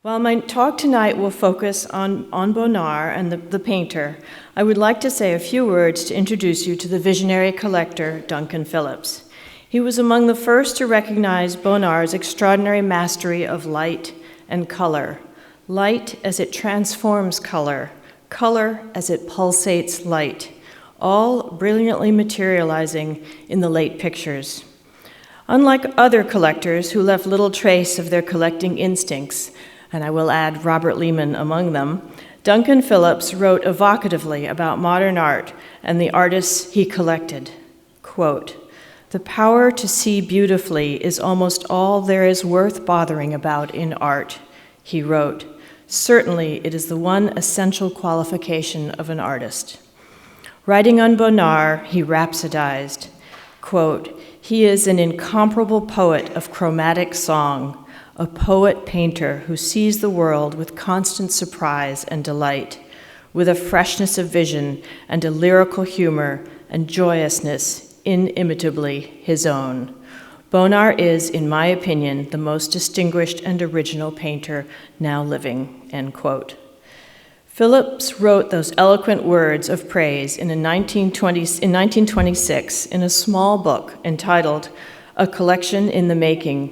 While my talk tonight will focus on Bonnard and the painter, I would like to say a few words to introduce you to the visionary collector, Duncan Phillips. He was among the first to recognize Bonnard's extraordinary mastery of light and color. Light as it transforms color, color as it pulsates light, all brilliantly materializing in the late pictures. Unlike other collectors who left little trace of their collecting instincts, and I will add Robert Lehman among them, Duncan Phillips wrote evocatively about modern art and the artists he collected. Quote, "The power to see beautifully is almost all there is worth bothering about in art," he wrote. "Certainly it is the one essential qualification of an artist." Writing on Bonnard, he rhapsodized, quote, "He is an incomparable poet of chromatic song, a poet-painter who sees the world with constant surprise and delight, with a freshness of vision and a lyrical humor and joyousness inimitably his own. Bonnard is, in my opinion, the most distinguished and original painter now living," end quote. Phillips wrote those eloquent words of praise in 1926 in a small book entitled A Collection in the Making.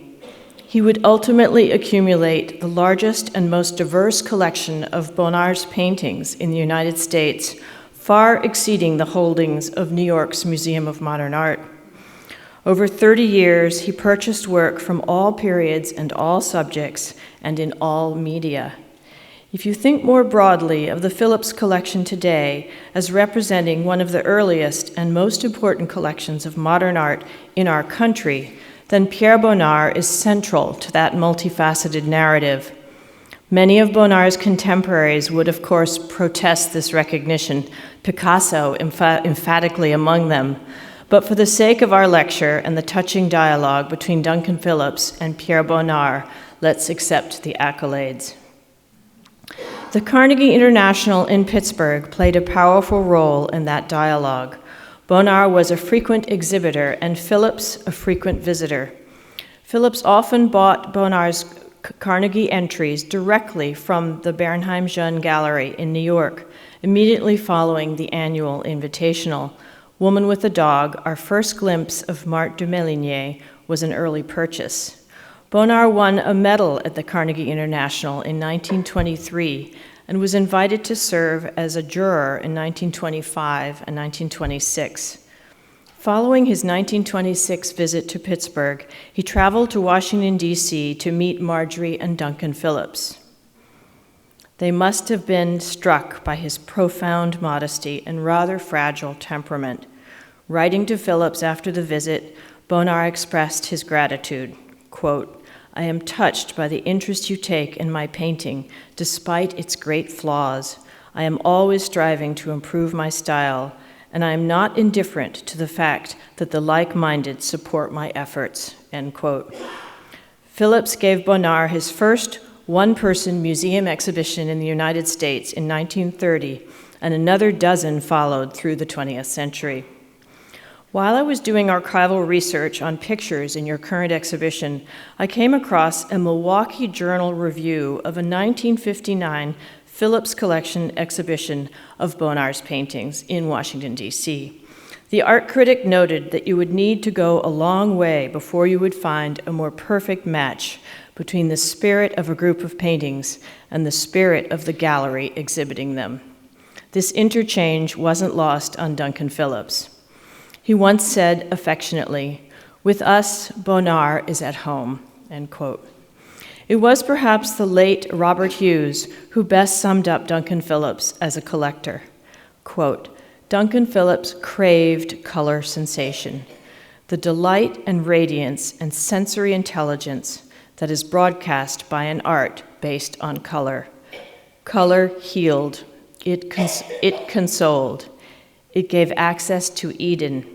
He would ultimately accumulate the largest and most diverse collection of Bonnard's paintings in the United States, far exceeding the holdings of New York's Museum of Modern Art. Over 30 years, he purchased work from all periods and all subjects and in all media. If you think more broadly of the Phillips collection today as representing one of the earliest and most important collections of modern art in our country, then Pierre Bonnard is central to that multifaceted narrative. Many of Bonnard's contemporaries would, of course, protest this recognition, Picasso emphatically among them. But for the sake of our lecture and the touching dialogue between Duncan Phillips and Pierre Bonnard, let's accept the accolades. The Carnegie International in Pittsburgh played a powerful role in that dialogue. Bonnard was a frequent exhibitor and Phillips a frequent visitor. Phillips often bought Bonnard's Carnegie entries directly from the Bernheim-Jeune Gallery in New York, immediately following the annual Invitational. Woman with a Dog, our first glimpse of Marthe de Méligné, was an early purchase. Bonnard won a medal at the Carnegie International in 1923 and was invited to serve as a juror in 1925 and 1926. Following his 1926 visit to Pittsburgh, he traveled to Washington, D.C. to meet Marjorie and Duncan Phillips. They must have been struck by his profound modesty and rather fragile temperament. Writing to Phillips after the visit, Bonnard expressed his gratitude, quote, "I am touched by the interest you take in my painting, despite its great flaws. I am always striving to improve my style, and I am not indifferent to the fact that the like-minded support my efforts," end quote. Phillips gave Bonnard his first one-person museum exhibition in the United States in 1930, and another dozen followed through the 20th century. While I was doing archival research on pictures in your current exhibition, I came across a Milwaukee Journal review of a 1959 Phillips Collection exhibition of Bonnard's paintings in Washington, D.C. The art critic noted that you would need to go a long way before you would find a more perfect match between the spirit of a group of paintings and the spirit of the gallery exhibiting them. This interchange wasn't lost on Duncan Phillips. He once said affectionately, "With us, Bonnard is at home," end quote. It was perhaps the late Robert Hughes who best summed up Duncan Phillips as a collector. Quote, "Duncan Phillips craved color sensation, the delight and radiance and sensory intelligence that is broadcast by an art based on color. Color healed, it consoled, it gave access to Eden.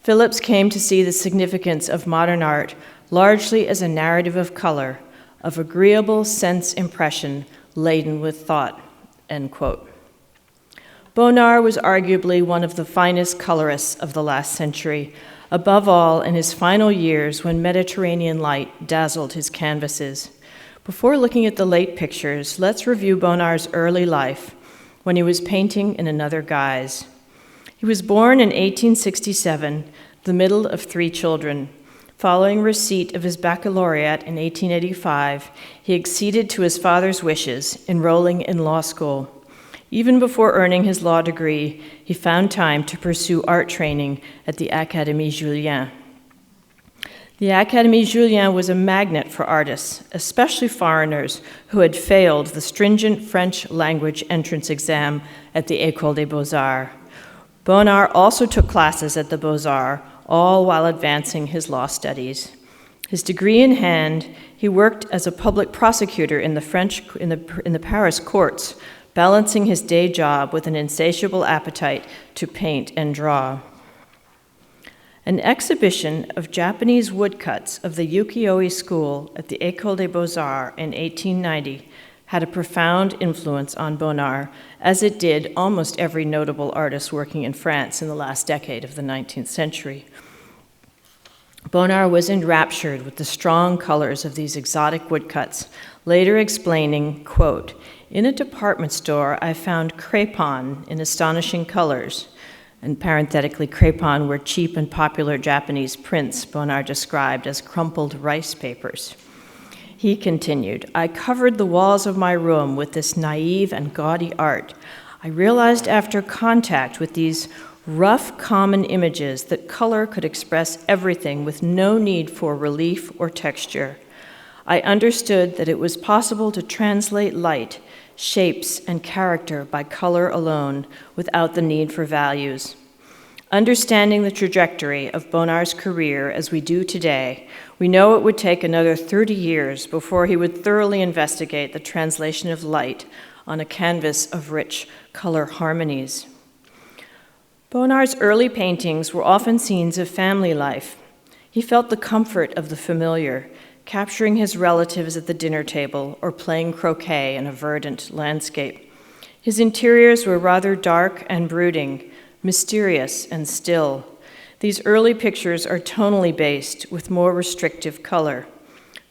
Phillips came to see the significance of modern art largely as a narrative of color, of agreeable sense impression laden with thought," end quote. Bonnard was arguably one of the finest colorists of the last century, above all in his final years when Mediterranean light dazzled his canvases. Before looking at the late pictures, let's review Bonnard's early life when he was painting in another guise. He was born in 1867, the middle of 3 children. Following receipt of his baccalaureate in 1885, he acceded to his father's wishes, enrolling in law school. Even before earning his law degree, he found time to pursue art training at the Académie Julian. The Académie Julian was a magnet for artists, especially foreigners who had failed the stringent French language entrance exam at the École des Beaux-Arts. Bonnard also took classes at the Beaux-Arts, all while advancing his law studies. His degree in hand, he worked as a public prosecutor in the Paris courts, balancing his day job with an insatiable appetite to paint and draw. An exhibition of Japanese woodcuts of the ukiyo-e school at the École des Beaux-Arts in 1890 had a profound influence on Bonnard, as it did almost every notable artist working in France in the last decade of the 19th century. Bonnard was enraptured with the strong colors of these exotic woodcuts, later explaining, quote, "In a department store, I found crepon in astonishing colors." And parenthetically, crepon were cheap and popular Japanese prints Bonnard described as crumpled rice papers. He continued, "I covered the walls of my room with this naive and gaudy art. I realized after contact with these rough, common images that color could express everything with no need for relief or texture. I understood that it was possible to translate light, shapes, and character by color alone without the need for values. Understanding the trajectory of Bonnard's career as we do today, we know it would take another 30 years before he would thoroughly investigate the translation of light on a canvas of rich color harmonies." Bonnard's early paintings were often scenes of family life. He felt the comfort of the familiar, capturing his relatives at the dinner table or playing croquet in a verdant landscape. His interiors were rather dark and brooding, mysterious and still. These early pictures are tonally based with more restrictive color.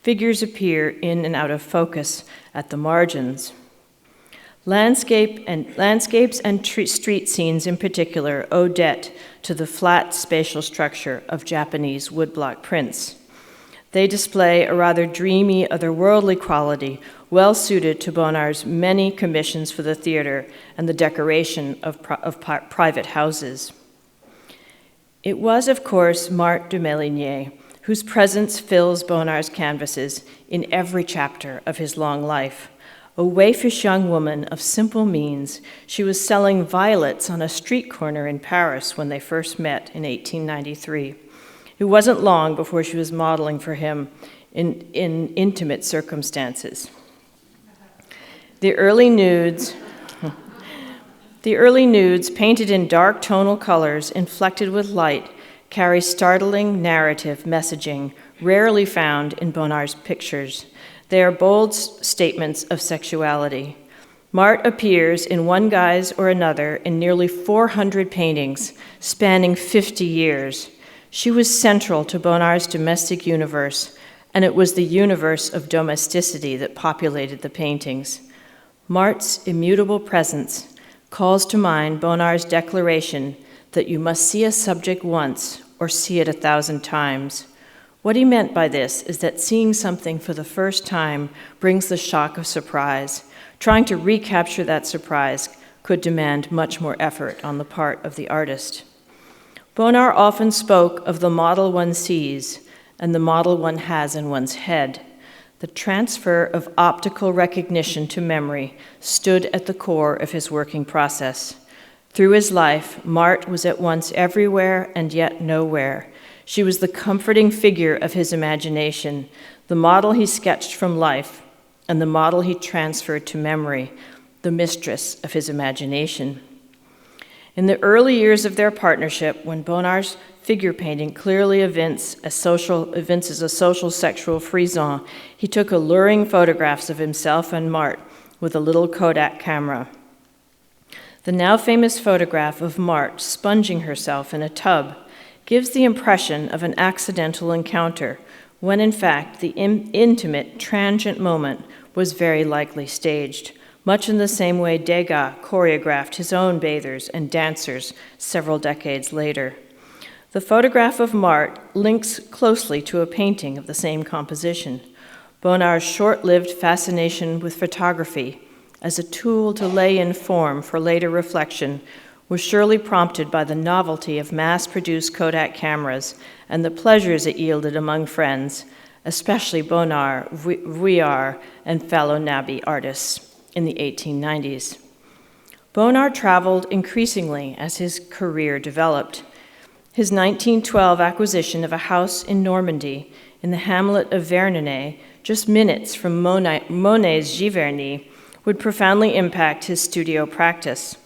Figures appear in and out of focus at the margins. Landscapes and street scenes in particular owe debt to the flat spatial structure of Japanese woodblock prints. They display a rather dreamy, otherworldly quality, well suited to Bonnard's many commissions for the theater and the decoration of private houses. It was, of course, Marthe de Méligné, whose presence fills Bonnard's canvases in every chapter of his long life. A waifish young woman of simple means, she was selling violets on a street corner in Paris when they first met in 1893. It wasn't long before she was modeling for him in intimate circumstances. The early nudes, painted in dark tonal colors, inflected with light, carry startling narrative messaging rarely found in Bonnard's pictures. They are bold statements of sexuality. Marthe appears in one guise or another in nearly 400 paintings spanning 50 years. She was central to Bonnard's domestic universe, and it was the universe of domesticity that populated the paintings. Marthe's immutable presence calls to mind Bonnard's declaration that you must see a subject once or see it 1,000 times. What he meant by this is that seeing something for the first time brings the shock of surprise. Trying to recapture that surprise could demand much more effort on the part of the artist. Bonnard often spoke of the model one sees and the model one has in one's head. The transfer of optical recognition to memory stood at the core of his working process. Through his life, Marthe was at once everywhere and yet nowhere. She was the comforting figure of his imagination, the model he sketched from life, and the model he transferred to memory, the mistress of his imagination. In the early years of their partnership, when Bonnard's figure painting clearly evinces a social sexual frisson, he took alluring photographs of himself and Marthe with a little Kodak camera. The now famous photograph of Marthe sponging herself in a tub gives the impression of an accidental encounter when in fact the intimate, transient moment was very likely staged, much in the same way Degas choreographed his own bathers and dancers several decades later. The photograph of Marthe links closely to a painting of the same composition. Bonnard's short-lived fascination with photography as a tool to lay in form for later reflection was surely prompted by the novelty of mass-produced Kodak cameras and the pleasures it yielded among friends, especially Bonnard, Vuillard, and fellow navvy artists in the 1890s. Bonnard traveled increasingly as his career developed. His 1912 acquisition of a house in Normandy in the hamlet of Vernonay, just minutes from Monet's Giverny, would profoundly impact his studio practice.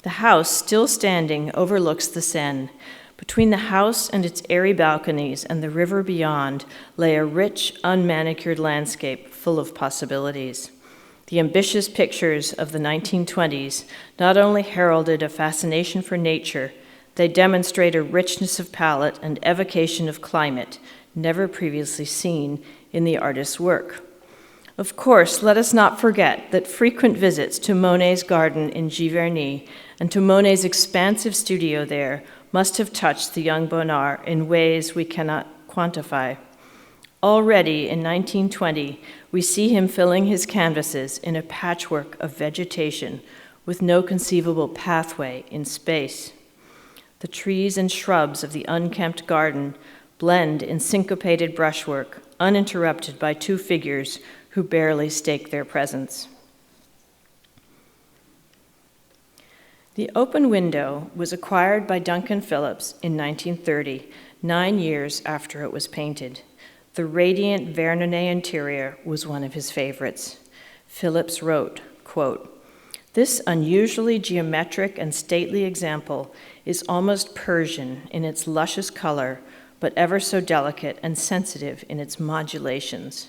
The house, still standing, overlooks the Seine. Between the house and its airy balconies and the river beyond lay a rich, unmanicured landscape full of possibilities. The ambitious pictures of the 1920s not only heralded a fascination for nature, they demonstrate a richness of palette and evocation of climate never previously seen in the artist's work. Of course, let us not forget that frequent visits to Monet's garden in Giverny and to Monet's expansive studio there must have touched the young Bonnard in ways we cannot quantify. Already in 1920, we see him filling his canvases in a patchwork of vegetation with no conceivable pathway in space. The trees and shrubs of the unkempt garden blend in syncopated brushwork, uninterrupted by two figures who barely stake their presence. The open window was acquired by Duncan Phillips in 1930, 9 years after it was painted. The radiant Vernonay interior was one of his favorites. Phillips wrote, quote, "This unusually geometric and stately example is almost Persian in its luscious color, but ever so delicate and sensitive in its modulations.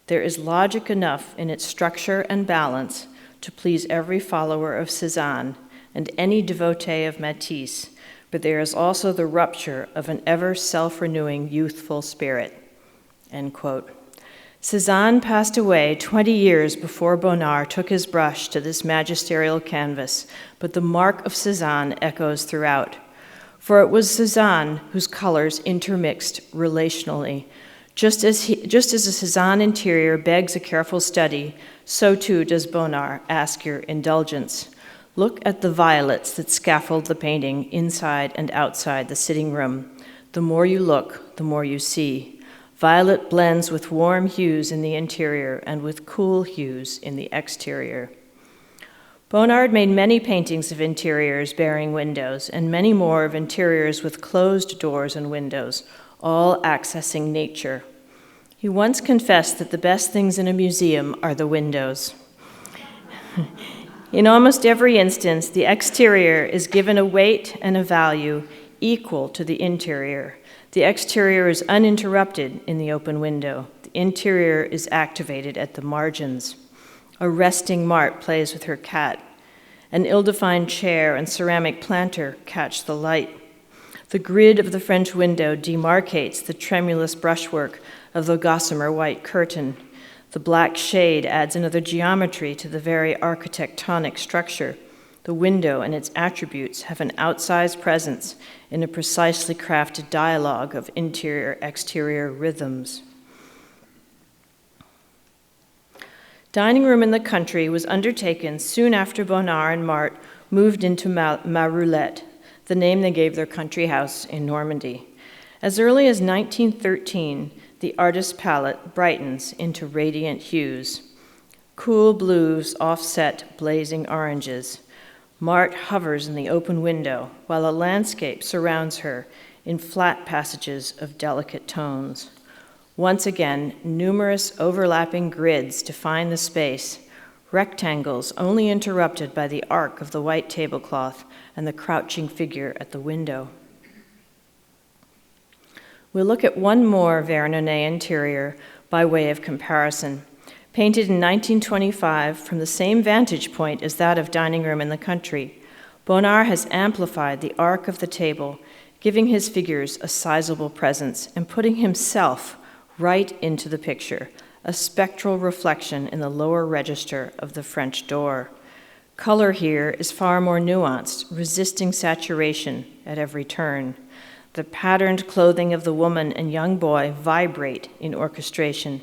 There is logic enough in its structure and balance to please every follower of Cézanne and any devotee of Matisse, but there is also the rupture of an ever self-renewing youthful spirit." End quote. Cézanne passed away 20 years before Bonnard took his brush to this magisterial canvas, but the mark of Cézanne echoes throughout. For it was Cézanne whose colors intermixed relationally. Just as a Cézanne interior begs a careful study, so too does Bonnard ask your indulgence. Look at the violets that scaffold the painting inside and outside the sitting room. The more you look, the more you see. Violet blends with warm hues in the interior and with cool hues in the exterior. Bonnard made many paintings of interiors bearing windows, and many more of interiors with closed doors and windows, all accessing nature. He once confessed that the best things in a museum are the windows. In almost every instance, the exterior is given a weight and a value equal to the interior. The exterior is uninterrupted in the open window. The interior is activated at the margins. A resting Marthe plays with her cat. An ill-defined chair and ceramic planter catch the light. The grid of the French window demarcates the tremulous brushwork of the gossamer white curtain. The black shade adds another geometry to the very architectonic structure. The window and its attributes have an outsized presence in a precisely crafted dialogue of interior-exterior rhythms. Dining room in the country was undertaken soon after Bonnard and Marthe moved into Maroulette, the name they gave their country house in Normandy. As early as 1913, the artist's palette brightens into radiant hues. Cool blues offset blazing oranges. Marthe hovers in the open window while a landscape surrounds her in flat passages of delicate tones. Once again, numerous overlapping grids define the space, rectangles only interrupted by the arc of the white tablecloth and the crouching figure at the window. We'll look at one more Vernonay interior by way of comparison. Painted in 1925 from the same vantage point as that of Dining Room in the Country, Bonnard has amplified the arc of the table, giving his figures a sizable presence and putting himself right into the picture, a spectral reflection in the lower register of the French door. Color here is far more nuanced, resisting saturation at every turn. The patterned clothing of the woman and young boy vibrate in orchestration.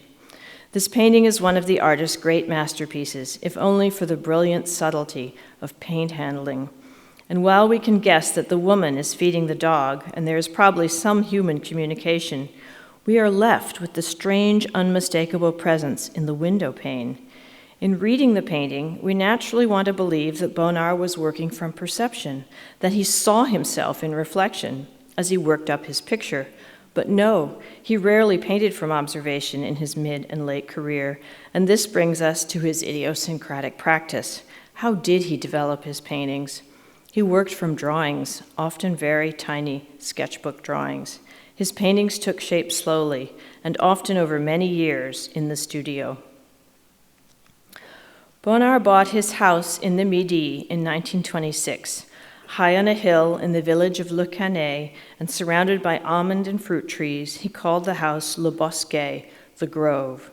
This painting is one of the artist's great masterpieces, if only for the brilliant subtlety of paint handling. And while we can guess that the woman is feeding the dog, and there is probably some human communication, we are left with the strange, unmistakable presence in the window pane. In reading the painting, we naturally want to believe that Bonnard was working from perception, that he saw himself in reflection as he worked up his picture. But no, he rarely painted from observation in his mid and late career, and this brings us to his idiosyncratic practice. How did he develop his paintings? He worked from drawings, often very tiny sketchbook drawings. His paintings took shape slowly, and often over many years in the studio. Bonnard bought his house in the Midi in 1926, high on a hill in the village of Le Canet and surrounded by almond and fruit trees. He called the house Le Bosquet, the Grove.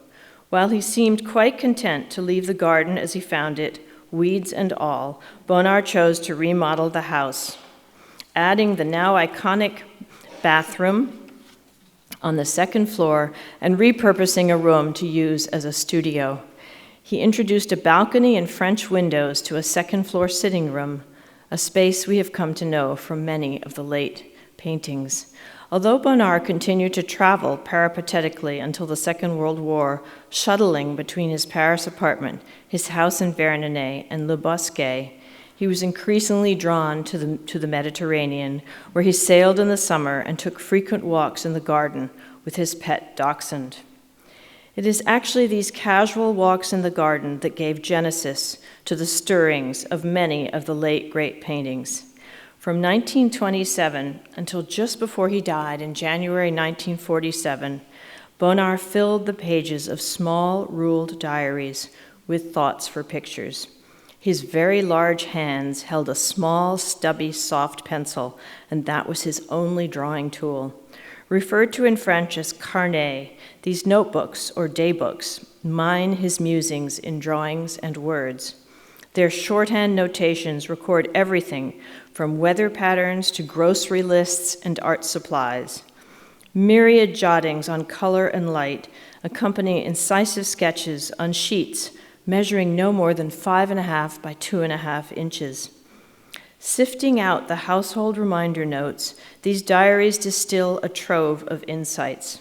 While he seemed quite content to leave the garden as he found it, weeds and all, Bonnard chose to remodel the house, adding the now iconic bathroom on the second floor and repurposing a room to use as a studio. He introduced a balcony and French windows to a second-floor sitting room, a space we have come to know from many of the late paintings. Although Bonnard continued to travel peripatetically until the Second World War, shuttling between his Paris apartment, his house in Vernonay, and Le Bosquet, he was increasingly drawn to the Mediterranean, where he sailed in the summer and took frequent walks in the garden with his pet dachshund. It is actually these casual walks in the garden that gave genesis to the stirrings of many of the late great paintings. From 1927 until just before he died in January 1947, Bonnard filled the pages of small ruled diaries with thoughts for pictures. His very large hands held a small, stubby, soft pencil, and that was his only drawing tool. Referred to in French as carnet, these notebooks or daybooks mine his musings in drawings and words. Their shorthand notations record everything from weather patterns to grocery lists and art supplies. Myriad jottings on color and light accompany incisive sketches on sheets measuring no more than 5.5 by 2.5 inches. Sifting out the household reminder notes, these diaries distill a trove of insights.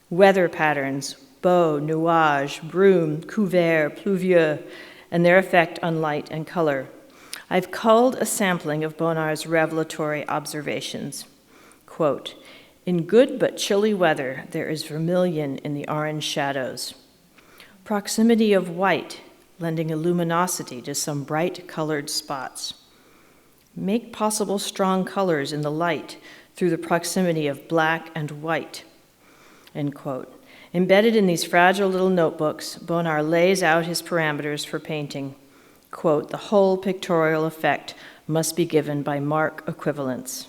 Weather patterns, beau, nuage, brume, couvert, pluvieux, and their effect on light and color. I've culled a sampling of Bonnard's revelatory observations. Quote, "In good but chilly weather, there is vermilion in the orange shadows. Proximity of white, lending a luminosity to some bright colored spots. Make possible strong colors in the light through the proximity of black and white." End quote. Embedded in these fragile little notebooks, Bonnard lays out his parameters for painting. Quote, "The whole pictorial effect must be given by mark equivalence.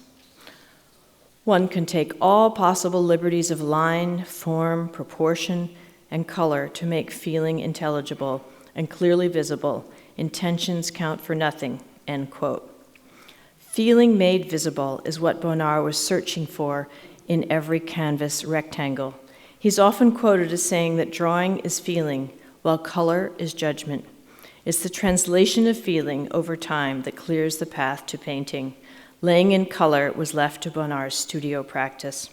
One can take all possible liberties of line, form, proportion, and color to make feeling intelligible and clearly visible. Intentions count for nothing," end quote. Feeling made visible is what Bonnard was searching for in every canvas rectangle. He's often quoted as saying that drawing is feeling, while color is judgment. It's the translation of feeling over time that clears the path to painting. Laying in color was left to Bonnard's studio practice.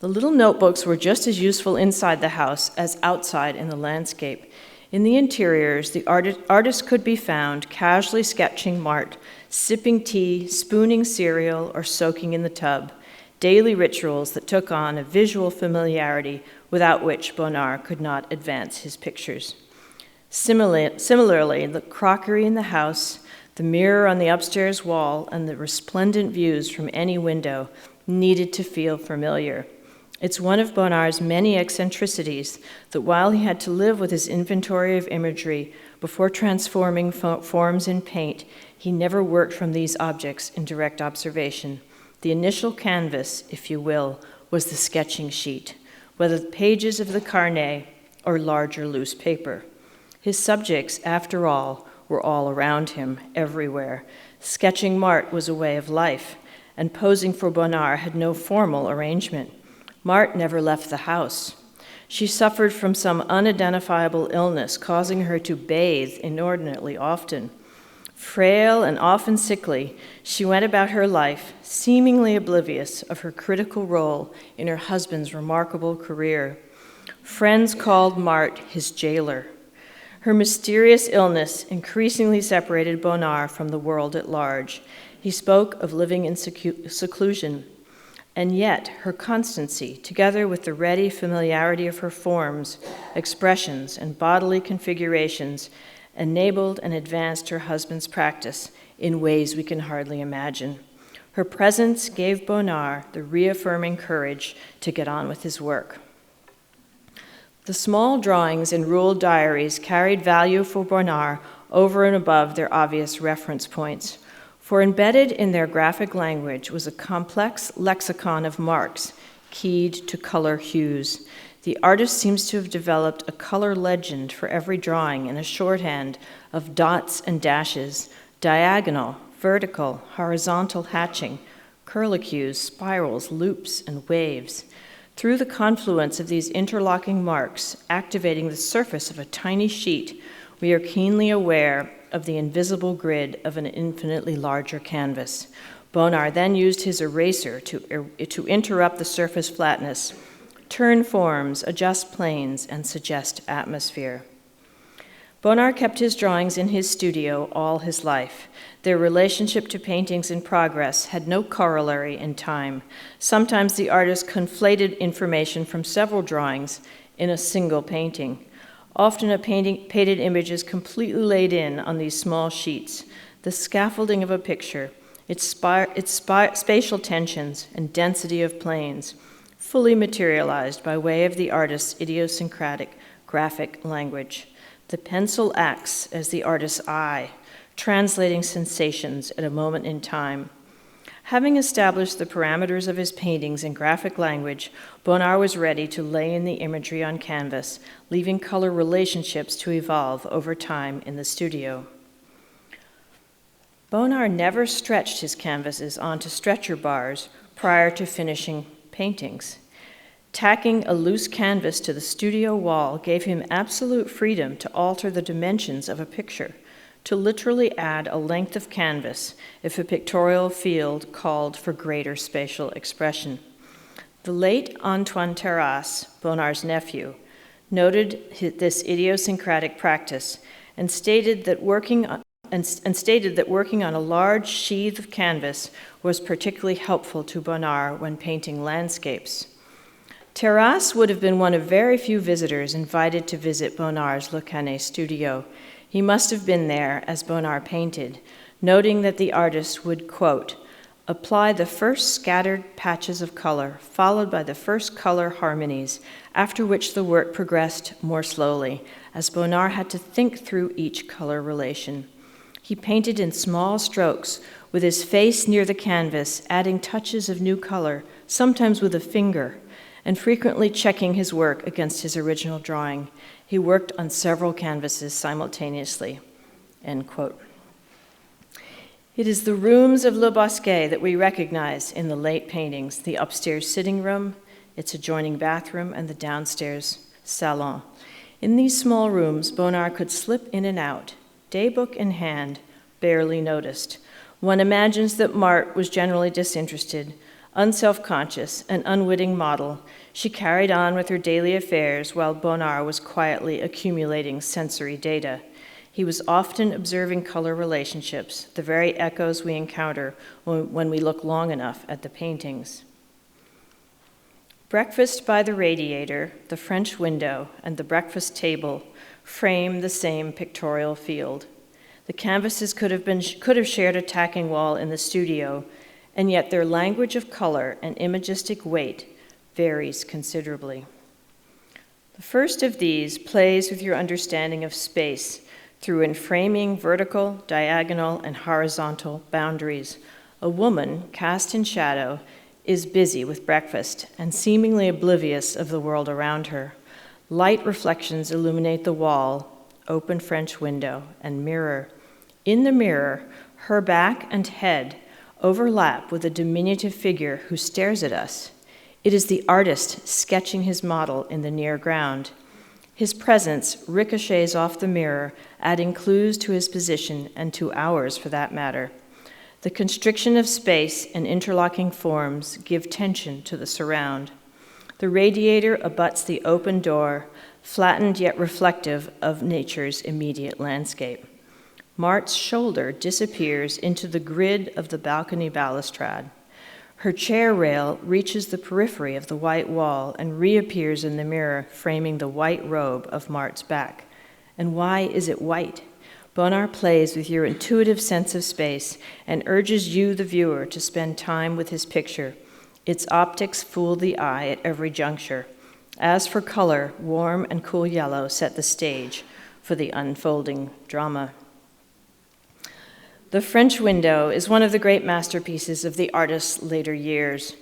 The little notebooks were just as useful inside the house as outside in the landscape. In the interiors, the artist could be found casually sketching Marthe, sipping tea, spooning cereal, or soaking in the tub, daily rituals that took on a visual familiarity without which Bonnard could not advance his pictures. Similarly, the crockery in the house, the mirror on the upstairs wall, and the resplendent views from any window needed to feel familiar. It's one of Bonnard's many eccentricities that while he had to live with his inventory of imagery before transforming forms in paint, he never worked from these objects in direct observation. The initial canvas, if you will, was the sketching sheet. whether the pages of the carnet or larger loose paper. His subjects, after all, were all around him, everywhere. Sketching Marthe was a way of life, and posing for Bonnard had no formal arrangement. Marthe never left the house. She suffered from some unidentifiable illness, causing her to bathe inordinately often. Frail and often sickly, she went about her life, seemingly oblivious of her critical role in her husband's remarkable career. Friends called Marthe his jailer. Her mysterious illness increasingly separated Bonnard from the world at large. He spoke of living in seclusion. And yet, her constancy, together with the ready familiarity of her forms, expressions, and bodily configurations, enabled and advanced her husband's practice in ways we can hardly imagine. Her presence gave Bonnard the reaffirming courage to get on with his work. The small drawings and ruled diaries carried value for Bonnard over and above their obvious reference points, for embedded in their graphic language was a complex lexicon of marks keyed to color hues. The artist seems to have developed a color legend for every drawing in a shorthand of dots and dashes, diagonal, vertical, horizontal hatching, curlicues, spirals, loops, and waves. Through the confluence of these interlocking marks, activating the surface of a tiny sheet, we are keenly aware of the invisible grid of an infinitely larger canvas. Bonnard then used his eraser to interrupt the surface flatness, turn forms, adjust planes, and suggest atmosphere. Bonnard kept his drawings in his studio all his life. Their relationship to paintings in progress had no corollary in time. Sometimes the artist conflated information from several drawings in a single painting. Often a painted image is completely laid in on these small sheets, the scaffolding of a picture, its spatial tensions and density of planes, fully materialized by way of the artist's idiosyncratic graphic language. The pencil acts as the artist's eye, translating sensations at a moment in time. Having established the parameters of his paintings in graphic language, Bonnard was ready to lay in the imagery on canvas, leaving color relationships to evolve over time in the studio. Bonnard never stretched his canvases onto stretcher bars prior to finishing paintings. Tacking a loose canvas to the studio wall gave him absolute freedom to alter the dimensions of a picture, to literally add a length of canvas if a pictorial field called for greater spatial expression. The late Antoine Terrasse, Bonnard's nephew, noted this idiosyncratic practice and stated that working on a large sheath of canvas was particularly helpful to Bonnard when painting landscapes. Terrasse would have been one of very few visitors invited to visit Bonnard's Le Canet studio. He must have been there as Bonnard painted, noting that the artist would, quote, apply the first scattered patches of color, followed by the first color harmonies, after which the work progressed more slowly, as Bonnard had to think through each color relation. He painted in small strokes, with his face near the canvas, adding touches of new color, sometimes with a finger, and frequently checking his work against his original drawing. He worked on several canvases simultaneously, end quote. It is the rooms of Le Bosquet that we recognize in the late paintings, the upstairs sitting room, its adjoining bathroom, and the downstairs salon. In these small rooms, Bonnard could slip in and out, daybook in hand, barely noticed. One imagines that Marthe was generally disinterested, unself-conscious, an unwitting model. She carried on with her daily affairs while Bonnard was quietly accumulating sensory data. He was often observing color relationships, the very echoes we encounter when we look long enough at the paintings. Breakfast by the radiator, the French window, and the breakfast table frame the same pictorial field. The canvases could have shared a tacking wall in the studio, and yet their language of color and imagistic weight varies considerably. The first of these plays with your understanding of space through enframing vertical, diagonal, and horizontal boundaries. A woman, cast in shadow, is busy with breakfast and seemingly oblivious of the world around her. Light reflections illuminate the wall, open French window, and mirror. In the mirror, her back and head overlap with a diminutive figure who stares at us. It is the artist sketching his model in the near ground. His presence ricochets off the mirror, adding clues to his position and to ours for that matter. The constriction of space and interlocking forms give tension to the surround. The radiator abuts the open door, flattened yet reflective of nature's immediate landscape. Marthe's shoulder disappears into the grid of the balcony balustrade. Her chair rail reaches the periphery of the white wall and reappears in the mirror, framing the white robe of Marthe's back. And why is it white? Bonnard plays with your intuitive sense of space and urges you, the viewer, to spend time with his picture. Its optics fool the eye at every juncture. As for color, warm and cool yellow set the stage for the unfolding drama. The French window is one of the great masterpieces of the artist's later years.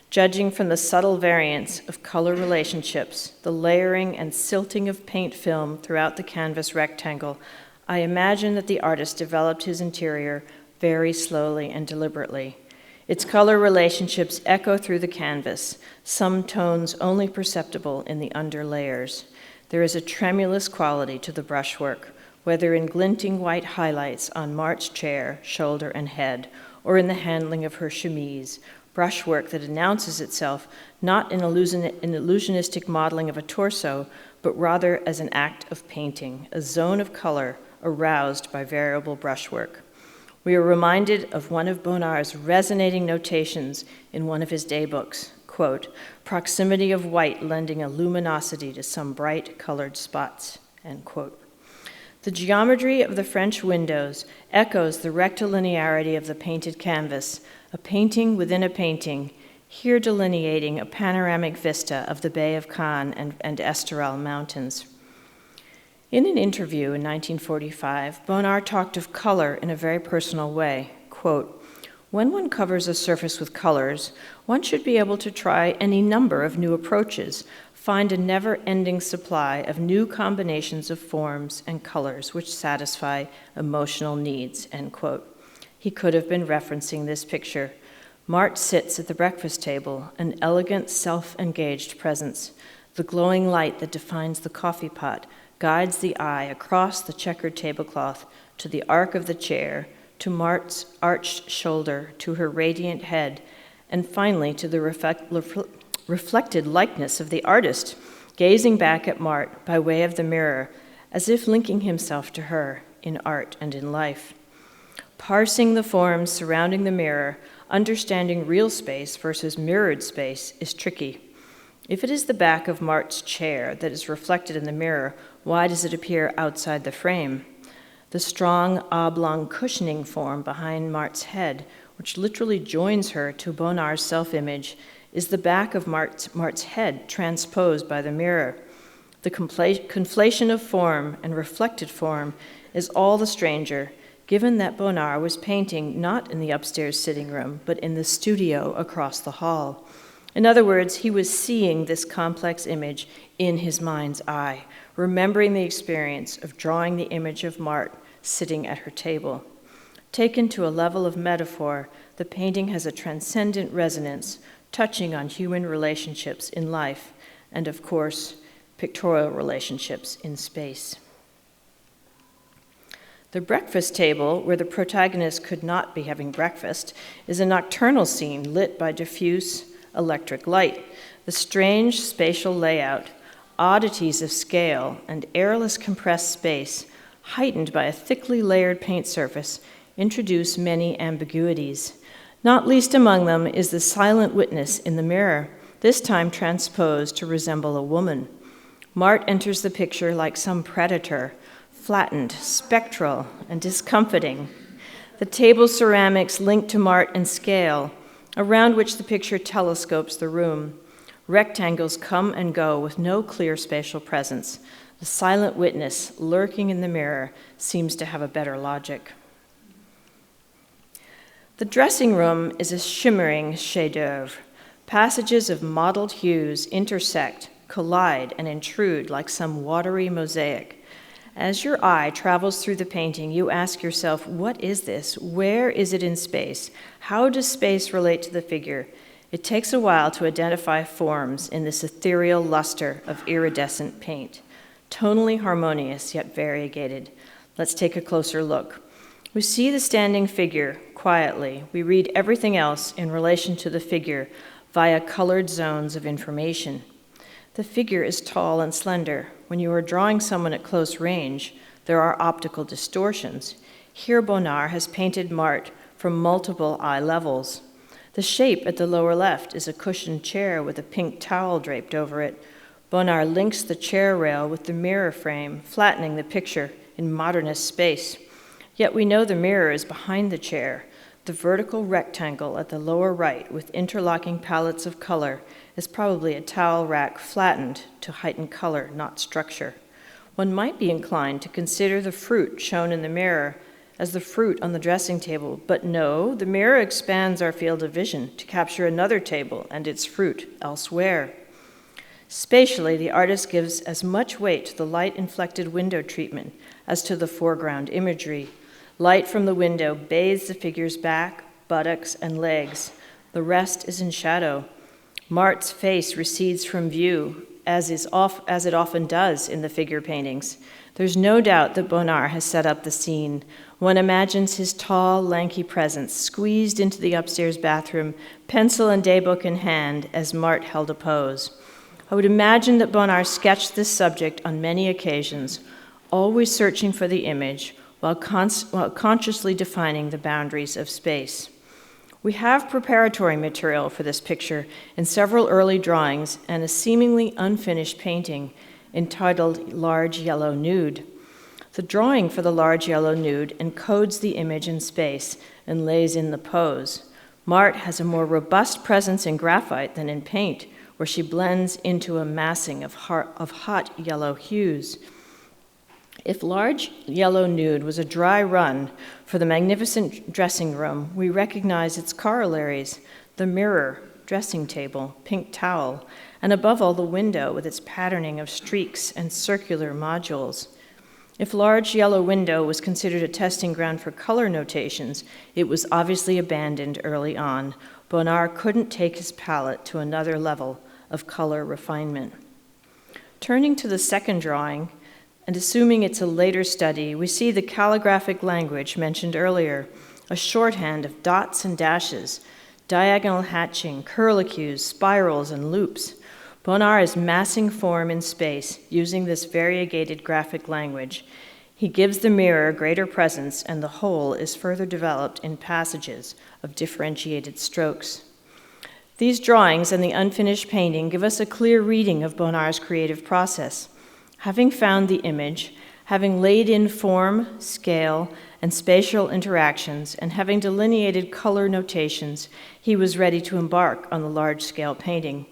Judging from the subtle variance of color relationships, the layering and silting of paint film throughout the canvas rectangle, I imagine that the artist developed his interior very slowly and deliberately. Its color relationships echo through the canvas, some tones only perceptible in the underlayers. There is a tremulous quality to the brushwork, whether in glinting white highlights on Marthe's chair, shoulder, and head, or in the handling of her chemise, brushwork that announces itself not in illusionistic modeling of a torso, but rather as an act of painting, a zone of color aroused by variable brushwork. We are reminded of one of Bonnard's resonating notations in one of his daybooks, quote, "proximity of white lending a luminosity to some bright colored spots," end quote. The geometry of the French windows echoes the rectilinearity of the painted canvas, a painting within a painting, here delineating a panoramic vista of the Bay of Cannes and Estoril Mountains. In an interview in 1945, Bonnard talked of color in a very personal way. Quote, "When one covers a surface with colors, one should be able to try any number of new approaches, find a never-ending supply of new combinations of forms and colors which satisfy emotional needs," end quote. He could have been referencing this picture. Marthe sits at the breakfast table, an elegant, self-engaged presence. The glowing light that defines the coffee pot guides the eye across the checkered tablecloth to the arc of the chair, to Marthe's arched shoulder, to her radiant head, and finally to the reflected likeness of the artist, gazing back at Marthe by way of the mirror, as if linking himself to her in art and in life. Parsing the forms surrounding the mirror, understanding real space versus mirrored space is tricky. If it is the back of Marthe's chair that is reflected in the mirror, why does it appear outside the frame? The strong oblong cushioning form behind Marthe's head, which literally joins her to Bonnard's self-image, is the back of Marthe's head transposed by the mirror. The conflation of form and reflected form is all the stranger, given that Bonnard was painting not in the upstairs sitting room, but in the studio across the hall. In other words, he was seeing this complex image in his mind's eye, remembering the experience of drawing the image of Marthe sitting at her table. Taken to a level of metaphor, the painting has a transcendent resonance, touching on human relationships in life, and of course, pictorial relationships in space. The breakfast table, where the protagonist could not be having breakfast, is a nocturnal scene lit by diffuse electric light. The strange spatial layout, oddities of scale, and airless compressed space, heightened by a thickly layered paint surface, introduce many ambiguities. Not least among them is the silent witness in the mirror, this time transposed to resemble a woman. Marthe enters the picture like some predator, flattened, spectral, and discomfiting. The table ceramics link to Marthe and scale, around which the picture telescopes the room. Rectangles come and go with no clear spatial presence. The silent witness lurking in the mirror seems to have a better logic. The dressing room is a shimmering chef-d'oeuvre. Passages of mottled hues intersect, collide, and intrude like some watery mosaic. As your eye travels through the painting, you ask yourself, what is this? Where is it in space? How does space relate to the figure? It takes a while to identify forms in this ethereal luster of iridescent paint. Tonally harmonious, yet variegated. Let's take a closer look. We see the standing figure quietly. We read everything else in relation to the figure via colored zones of information. The figure is tall and slender. When you are drawing someone at close range, there are optical distortions. Here Bonnard has painted Marthe from multiple eye levels. The shape at the lower left is a cushioned chair with a pink towel draped over it. Bonnard links the chair rail with the mirror frame, flattening the picture in modernist space. Yet we know the mirror is behind the chair. The vertical rectangle at the lower right with interlocking palettes of color is probably a towel rack flattened to heighten color, not structure. One might be inclined to consider the fruit shown in the mirror as the fruit on the dressing table, but no, the mirror expands our field of vision to capture another table and its fruit elsewhere. Spatially, the artist gives as much weight to the light-inflected window treatment as to the foreground imagery. Light from the window bathes the figure's back, buttocks, and legs. The rest is in shadow. Marthe's face recedes from view, as it often does in the figure paintings. There's no doubt that Bonnard has set up the scene. One imagines his tall, lanky presence squeezed into the upstairs bathroom, pencil and daybook in hand, as Marthe held a pose. I would imagine that Bonnard sketched this subject on many occasions, always searching for the image while consciously defining the boundaries of space. We have preparatory material for this picture in several early drawings and a seemingly unfinished painting entitled Large Yellow Nude. The drawing for the large yellow nude encodes the image in space and lays in the pose. Marthe has a more robust presence in graphite than in paint, where she blends into a massing of hot yellow hues. If Large Yellow Nude was a dry run for the magnificent dressing room, we recognize its corollaries: the mirror, dressing table, pink towel, and above all the window with its patterning of streaks and circular modules. If Large Yellow Window was considered a testing ground for color notations, it was obviously abandoned early on. Bonnard couldn't take his palette to another level of color refinement. Turning to the second drawing, and assuming it's a later study, we see the calligraphic language mentioned earlier, a shorthand of dots and dashes, diagonal hatching, curlicues, spirals, and loops. Bonnard is massing form in space using this variegated graphic language. He gives the mirror greater presence, and the whole is further developed in passages of differentiated strokes. These drawings and the unfinished painting give us a clear reading of Bonnard's creative process. Having found the image, having laid in form, scale, and spatial interactions, and having delineated color notations, he was ready to embark on the large-scale painting.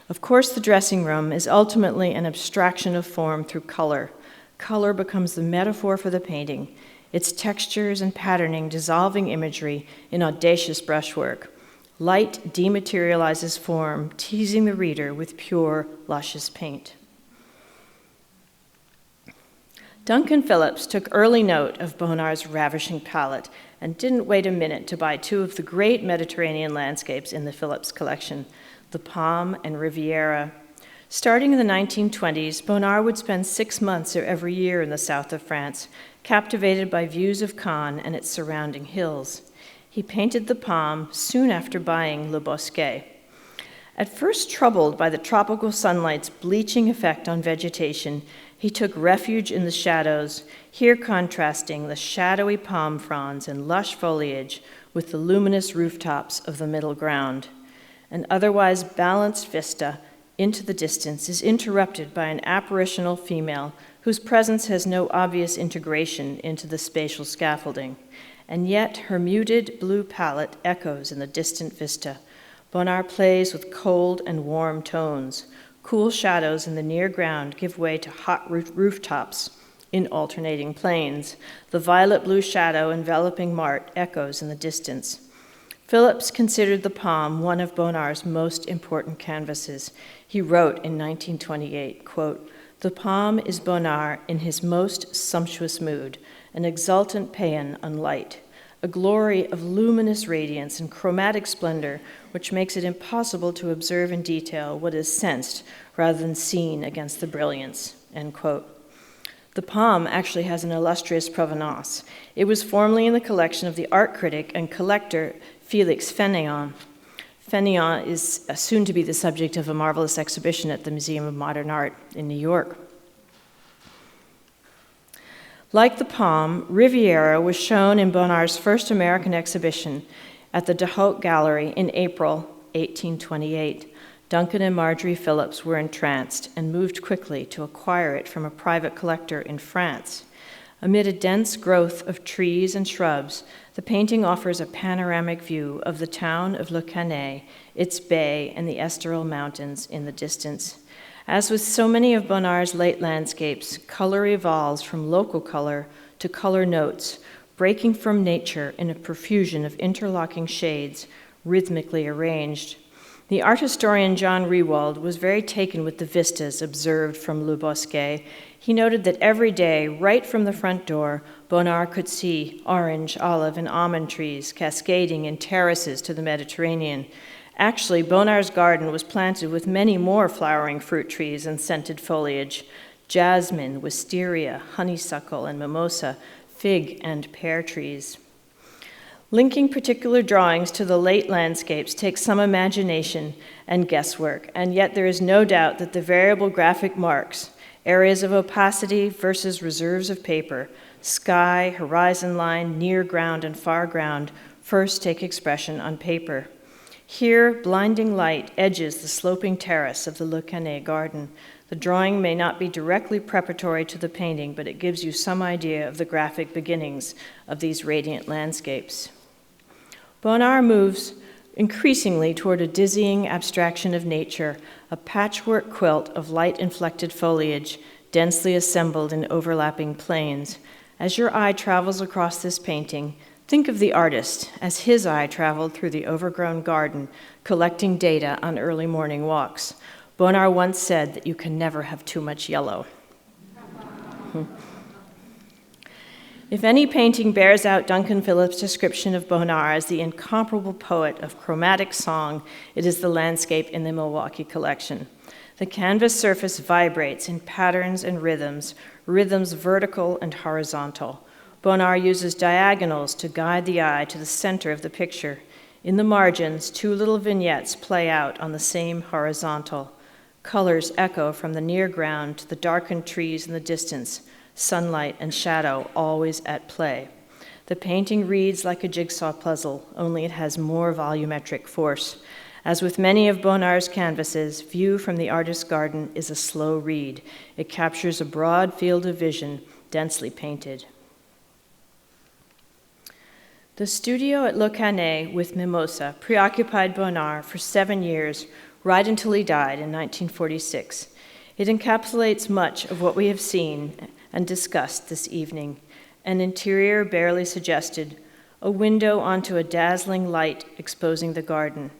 Of course, the dressing room is ultimately an abstraction of form through color. Color becomes the metaphor for the painting, its textures and patterning dissolving imagery in audacious brushwork. Light dematerializes form, teasing the reader with pure, luscious paint. Duncan Phillips took early note of Bonnard's ravishing palette and didn't wait a minute to buy two of the great Mediterranean landscapes in the Phillips collection, the Palm and Riviera. Starting in the 1920s, Bonnard would spend 6 months every year in the south of France, captivated by views of Cannes and its surrounding hills. He painted the Palm soon after buying Le Bosquet. At first troubled by the tropical sunlight's bleaching effect on vegetation, he took refuge in the shadows, here contrasting the shadowy palm fronds and lush foliage with the luminous rooftops of the middle ground. An otherwise balanced vista into the distance is interrupted by an apparitional female whose presence has no obvious integration into the spatial scaffolding, and yet her muted blue palette echoes in the distant vista. Bonnard plays with cold and warm tones. Cool shadows in the near ground give way to hot rooftops in alternating planes. The violet blue shadow enveloping Marthe echoes in the distance. Phillips considered the Palm one of Bonnard's most important canvases. He wrote in 1928, quote, "The Palm is Bonnard in his most sumptuous mood, an exultant paean on light, a glory of luminous radiance and chromatic splendor which makes it impossible to observe in detail what is sensed rather than seen against the brilliance," end quote. The Palm actually has an illustrious provenance. It was formerly in the collection of the art critic and collector Félix Fénéon. Fénéon is soon to be the subject of a marvelous exhibition at the Museum of Modern Art in New York. Like the Palm, Riviera was shown in Bonnard's first American exhibition at the De Haut Gallery in April 1828. Duncan and Marjorie Phillips were entranced and moved quickly to acquire it from a private collector in France. Amid a dense growth of trees and shrubs, the painting offers a panoramic view of the town of Le Cannet, its bay, and the Estoril Mountains in the distance. As with so many of Bonnard's late landscapes, color evolves from local color to color notes, breaking from nature in a profusion of interlocking shades, rhythmically arranged. The art historian John Rewald was very taken with the vistas observed from Le Bosquet. He noted that every day, right from the front door, Bonnard could see orange, olive, and almond trees cascading in terraces to the Mediterranean. Actually, Bonnard's garden was planted with many more flowering fruit trees and scented foliage: jasmine, wisteria, honeysuckle, and mimosa, fig and pear trees. Linking particular drawings to the late landscapes takes some imagination and guesswork, and yet there is no doubt that the variable graphic marks, areas of opacity versus reserves of paper, sky, horizon line, near ground, and far ground, first take expression on paper. Here, blinding light edges the sloping terrace of the Le Cannet garden. The drawing may not be directly preparatory to the painting, but it gives you some idea of the graphic beginnings of these radiant landscapes. Bonnard moves increasingly toward a dizzying abstraction of nature, a patchwork quilt of light-inflected foliage, densely assembled in overlapping planes. As your eye travels across this painting, think of the artist as his eye traveled through the overgrown garden, collecting data on early morning walks. Bonnard once said that you can never have too much yellow. If any painting bears out Duncan Phillips' description of Bonnard as the incomparable poet of chromatic song, it is the landscape in the Milwaukee collection. The canvas surface vibrates in patterns and rhythms vertical and horizontal. Bonnard uses diagonals to guide the eye to the center of the picture. In the margins, two little vignettes play out on the same horizontal. Colors echo from the near ground to the darkened trees in the distance, sunlight and shadow always at play. The painting reads like a jigsaw puzzle, only it has more volumetric force. As with many of Bonnard's canvases, view from the artist's garden is a slow read. It captures a broad field of vision, densely painted. The studio at Le Cannet with Mimosa preoccupied Bonnard for 7 years, right until he died in 1946. It encapsulates much of what we have seen and discussed this evening. An interior barely suggested, a window onto a dazzling light exposing the garden,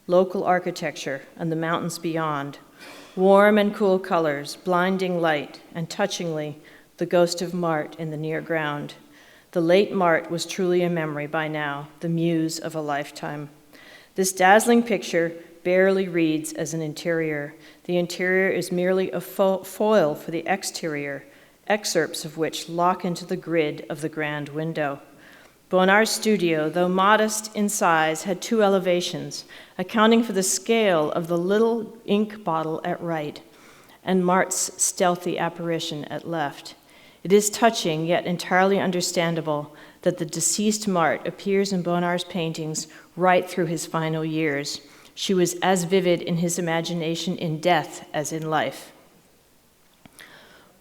local architecture and the mountains beyond, warm and cool colors, blinding light, and touchingly, the ghost of Marthe in the near ground. The late Marthe was truly a memory by now, the muse of a lifetime. This dazzling picture barely reads as an interior. The interior is merely a foil for the exterior, excerpts of which lock into the grid of the grand window. Bonnard's studio, though modest in size, had 2 elevations, accounting for the scale of the little ink bottle at right and Marthe's stealthy apparition at left. It is touching, yet entirely understandable, that the deceased Marthe appears in Bonnard's paintings right through his final years. She was as vivid in his imagination in death as in life.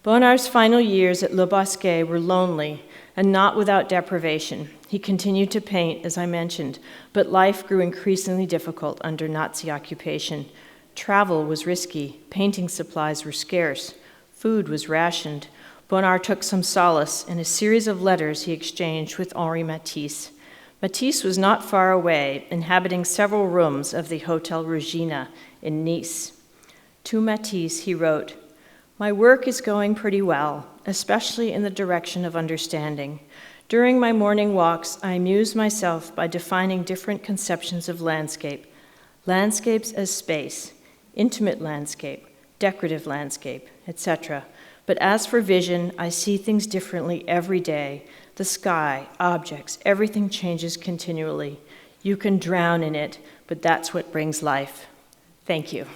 Bonnard's final years at Le Bosquet were lonely and not without deprivation. He continued to paint, as I mentioned, but life grew increasingly difficult under Nazi occupation. Travel was risky, painting supplies were scarce, food was rationed. Bonnard took some solace in a series of letters he exchanged with Henri Matisse. Matisse was not far away, inhabiting several rooms of the Hotel Regina in Nice. To Matisse, he wrote, "My work is going pretty well, especially in the direction of understanding. During my morning walks, I amuse myself by defining different conceptions of landscape. Landscapes as space, intimate landscape, decorative landscape, etc. But as for vision, I see things differently every day. The sky, objects, everything changes continually. You can drown in it, but that's what brings life." Thank you.